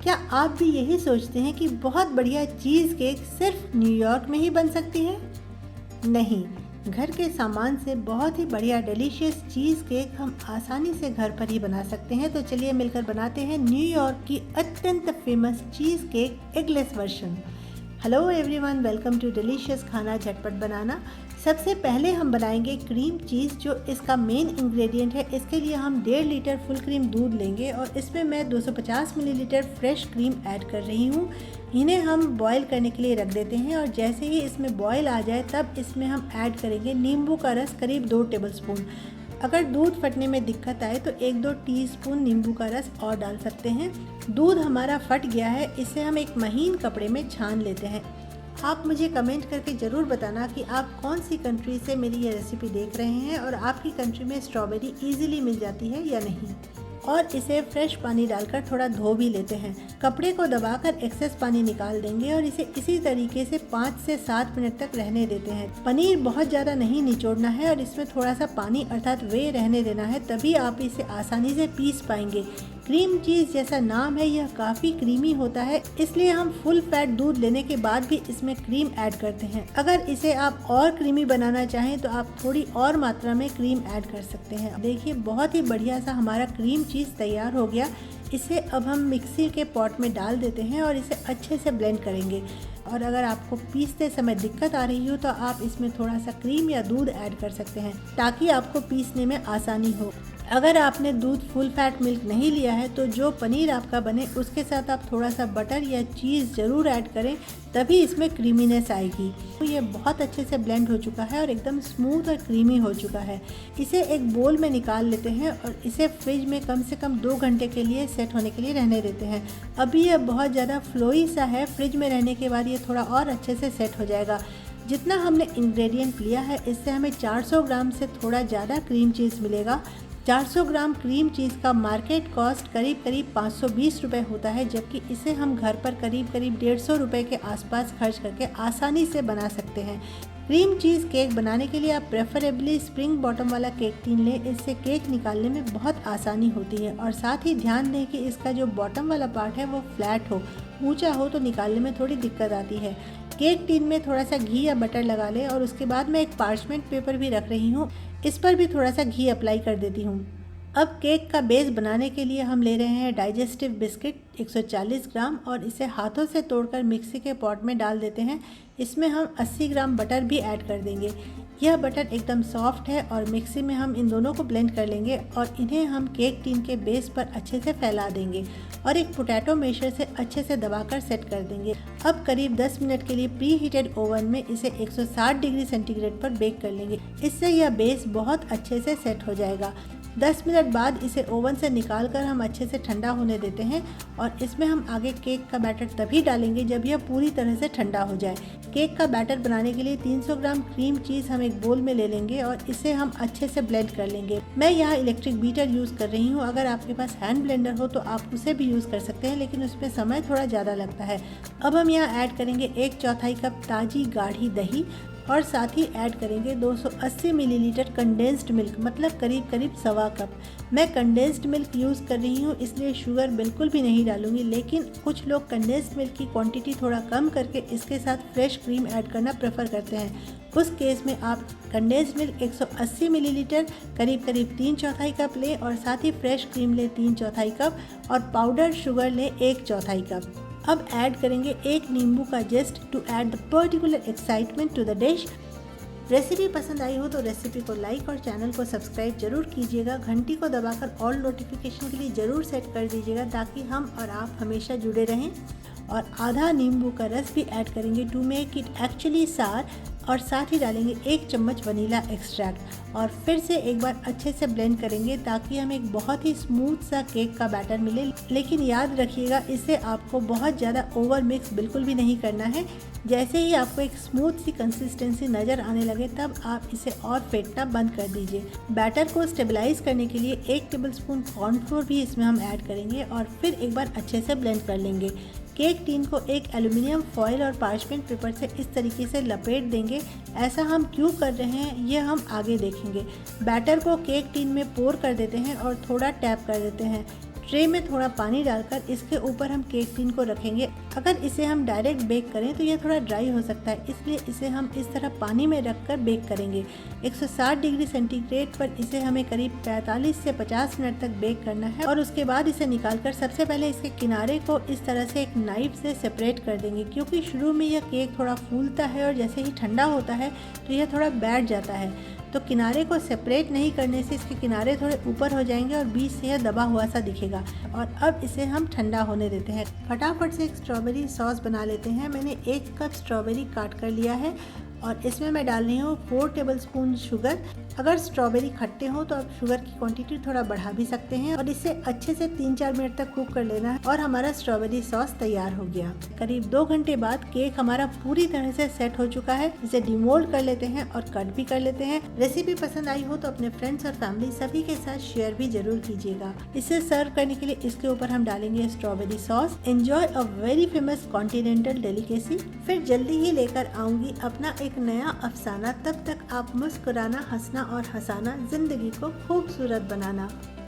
क्या आप भी यही सोचते हैं कि बहुत बढ़िया चीज़ केक सिर्फ न्यूयॉर्क में ही बन सकती है? नहीं, घर के सामान से बहुत ही बढ़िया डिलीशियस चीज़ केक हम आसानी से घर पर ही बना सकते हैं। तो चलिए मिलकर बनाते हैं न्यूयॉर्क की अत्यंत famous cheese cake eggless version. Hello everyone, welcome to delicious खाना झटपट बनाना। सबसे पहले हम बनाएंगे क्रीम चीज़, जो इसका मेन इंग्रेडिएंट है। इसके लिए हम 1.5 लीटर फुल क्रीम दूध लेंगे और इसमें मैं 250 मिलीलीटर फ्रेश क्रीम ऐड कर रही हूँ। इन्हें हम बॉईल करने के लिए रख देते हैं और जैसे ही इसमें बॉईल आ जाए तब इसमें हम ऐड करेंगे नींबू का रस, करीब 2 टेबलस्पून। अगर दूध फटने में दिक्कत आए तो 1-2 टीस्पून नींबू का रस और डाल सकते हैं। दूध हमारा फट गया है, इसे हम एक महीन कपड़े में छान लेते हैं। आप मुझे कमेंट करके ज़रूर बताना कि आप कौन सी कंट्री से मेरी ये रेसिपी देख रहे हैं और आपकी कंट्री में स्ट्रॉबेरी इजीली मिल जाती है या नहीं। और इसे फ्रेश पानी डालकर थोड़ा धो भी लेते हैं। कपड़े को दबाकर एक्सेस पानी निकाल देंगे और इसे इसी तरीके से 5 से 7 मिनट तक रहने देते हैं। पनीर बहुत ज़्यादा नहीं निचोड़ना है और इसमें थोड़ा सा पानी अर्थात वे रहने देना है, तभी आप इसे आसानी से पीस पाएंगे। क्रीम चीज़ जैसा नाम है, यह काफ़ी क्रीमी होता है, इसलिए हम फुल फैट दूध लेने के बाद भी इसमें क्रीम ऐड करते हैं। अगर इसे आप और क्रीमी बनाना चाहें तो आप थोड़ी और मात्रा में क्रीम ऐड कर सकते हैं। देखिए बहुत ही बढ़िया सा हमारा क्रीम चीज़ तैयार हो गया। इसे अब हम मिक्सी के पॉट में डाल देते हैं और इसे अच्छे से ब्लेंड करेंगे। और अगर आपको पीसते समय दिक्कत आ रही हो तो आप इसमें थोड़ा सा क्रीम या दूध ऐड कर सकते हैं ताकि आपको पीसने में आसानी हो। अगर आपने दूध फुल फैट मिल्क नहीं लिया है तो जो पनीर आपका बने उसके साथ आप थोड़ा सा बटर या चीज़ ज़रूर ऐड करें, तभी इसमें क्रीमीनेस आएगी। तो ये बहुत अच्छे से ब्लेंड हो चुका है और एकदम स्मूथ और क्रीमी हो चुका है। इसे एक बोल में निकाल लेते हैं और इसे फ्रिज में कम से कम 2 घंटे के लिए सेट होने के लिए रहने देते हैं। अभी ये बहुत ज़्यादा फ्लोई सा है, फ्रिज में रहने के बाद ये थोड़ा और अच्छे से सेट हो जाएगा। जितना हमने इंग्रेडिएंट लिया है इससे हमें 400 ग्राम से थोड़ा ज़्यादा क्रीम चीज़ मिलेगा। 400 ग्राम क्रीम चीज़ का मार्केट कॉस्ट करीब 520 रुपये होता है, जबकि इसे हम घर पर करीब 150 रुपये के आसपास खर्च करके आसानी से बना सकते हैं। क्रीम चीज़ केक बनाने के लिए आप प्रेफरेबली स्प्रिंग बॉटम वाला केक टीन लें, इससे केक निकालने में बहुत आसानी होती है। और साथ ही ध्यान दें कि इसका जो बॉटम वाला पार्ट है वो फ्लैट हो, ऊंचा हो तो निकालने में थोड़ी दिक्कत आती है। केक टीन में थोड़ा सा घी या बटर लगा लें और उसके बाद मैं एक पार्चमेंट पेपर भी रख रही हूँ, इस पर भी थोड़ा सा घी अप्लाई कर देती हूँ। अब केक का बेस बनाने के लिए हम ले रहे हैं डाइजेस्टिव बिस्किट 140 ग्राम और इसे हाथों से तोड़कर मिक्सी के पॉट में डाल देते हैं। इसमें हम 80 ग्राम बटर भी ऐड कर देंगे। यह बटर एकदम सॉफ्ट है और मिक्सी में हम इन दोनों को ब्लेंड कर लेंगे और इन्हें हम केक टीन के बेस पर अच्छे से फैला देंगे और एक पोटैटो मेशर से अच्छे से दबाकर सेट कर देंगे। अब करीब 10 मिनट के लिए प्री हीटेड ओवन में इसे 160 डिग्री सेंटीग्रेड पर बेक कर लेंगे। इससे यह बेस बहुत अच्छे से सेट हो जाएगा। 10 मिनट बाद इसे ओवन से निकाल कर हम अच्छे से ठंडा होने देते हैं और इसमें हम आगे केक का बैटर तभी डालेंगे जब यह पूरी तरह से ठंडा हो जाए। केक का बैटर बनाने के लिए 300 ग्राम क्रीम चीज़ हम एक बोल में ले लेंगे और इसे हम अच्छे से ब्लेंड कर लेंगे। मैं यहाँ इलेक्ट्रिक बीटर यूज़ कर रही हूँ। अगर आपके पास हैंड ब्लेंडर हो तो आप उसे भी यूज़ कर सकते हैं, लेकिन उसमें समय थोड़ा ज़्यादा लगता है। अब हम यहाँ ऐड करेंगे 1/4 कप ताज़ी गाढ़ी दही और साथ ही ऐड करेंगे 280 मिलीलीटर कंडेंस्ड मिल्क, मतलब करीब 1.25 कप। मैं कंडेंस्ड मिल्क यूज़ कर रही हूँ, इसलिए शुगर बिल्कुल भी नहीं डालूंगी, लेकिन कुछ लोग कंडेंस्ड मिल्क की क्वांटिटी थोड़ा कम करके इसके साथ फ्रेश क्रीम ऐड करना प्रेफर करते हैं। उस केस में आप कंडेंस्ड मिल्क 180 मिलीलीटर करीब 3/4 कप लें और साथ ही फ्रेश क्रीम लें 3/4 कप और पाउडर शुगर लें 1/4 कप। अब ऐड करेंगे 1 नींबू का zest to add the particular excitement to the dish. Recipe पसंद आई हो तो रेसिपी को लाइक और चैनल को सब्सक्राइब जरूर कीजिएगा। घंटी को दबाकर ऑल नोटिफिकेशन के लिए ज़रूर सेट कर दीजिएगा ताकि हम और आप हमेशा जुड़े रहें। और आधा नींबू का रस भी ऐड करेंगे टू मेक इट एक्चुअली सार, और साथ ही डालेंगे 1 चम्मच वनीला एक्सट्रैक्ट और फिर से एक बार अच्छे से ब्लेंड करेंगे ताकि हमें एक बहुत ही स्मूथ सा केक का बैटर मिले। लेकिन याद रखिएगा, इसे आपको बहुत ज़्यादा ओवर मिक्स बिल्कुल भी नहीं करना है। जैसे ही आपको एक स्मूथ सी कंसिस्टेंसी नज़र आने लगे तब आप इसे और फेंटना बंद कर दीजिए। बैटर को स्टेबलाइज करने के लिए 1 टेबलस्पून कॉर्नफ्लोर भी इसमें हम ऐड करेंगे और फिर एक बार अच्छे से ब्लेंड कर लेंगे। केक टीन को एक एल्युमिनियम फॉयल और पार्चमेंट पेपर से इस तरीके से लपेट देंगे। ऐसा हम क्यों कर रहे हैं ये हम आगे देखेंगे। बैटर को केक टीन में पोर कर देते हैं और थोड़ा टैप कर देते हैं। ट्रे में थोड़ा पानी डालकर इसके ऊपर हम केक टिन को रखेंगे। अगर इसे हम डायरेक्ट बेक करें तो यह थोड़ा ड्राई हो सकता है, इसलिए इसे हम इस तरह पानी में रखकर बेक करेंगे। 160 डिग्री सेंटीग्रेड पर इसे हमें करीब 45 से 50 मिनट तक बेक करना है और उसके बाद इसे निकालकर सबसे पहले इसके किनारे को इस तरह से एक नाइफ से सेपरेट कर देंगे, क्योंकि शुरू में यह केक थोड़ा फूलता है और जैसे ही ठंडा होता है तो यह थोड़ा बैठ जाता है। तो किनारे को सेपरेट नहीं करने से इसके किनारे थोड़े ऊपर हो जाएंगे और बीच से यह दबा हुआ सा दिखेगा। और अब इसे हम ठंडा होने देते हैं। फटाफट से एक स्ट्रॉबेरी सॉस बना लेते हैं। मैंने 1 कप स्ट्रॉबेरी काट कर लिया है और इसमें मैं डाल रही हूँ 4 टेबलस्पून शुगर। अगर स्ट्रॉबेरी खट्टे हो तो आप शुगर की क्वांटिटी थोड़ा बढ़ा भी सकते हैं और इसे अच्छे से 3-4 मिनट तक कुक कर लेना है और हमारा स्ट्रॉबेरी सॉस तैयार हो गया। करीब 2 घंटे बाद केक हमारा पूरी तरह से सेट हो चुका है। इसे डिमोल्ड कर लेते हैं और कट भी कर लेते हैं। रेसिपी पसंद आई हो तो अपने फ्रेंड्स और फैमिली सभी के साथ शेयर भी जरूर कीजिएगा। इसे सर्व करने के लिए इसके ऊपर हम डालेंगे strawberry sauce. Enjoy a very famous continental delicacy. फिर जल्दी ही लेकर आऊंगी अपना एक नया अफसाना। तब तक आप मुस्कुराना, हंसना और हंसाना, जिंदगी को खूबसूरत बनाना।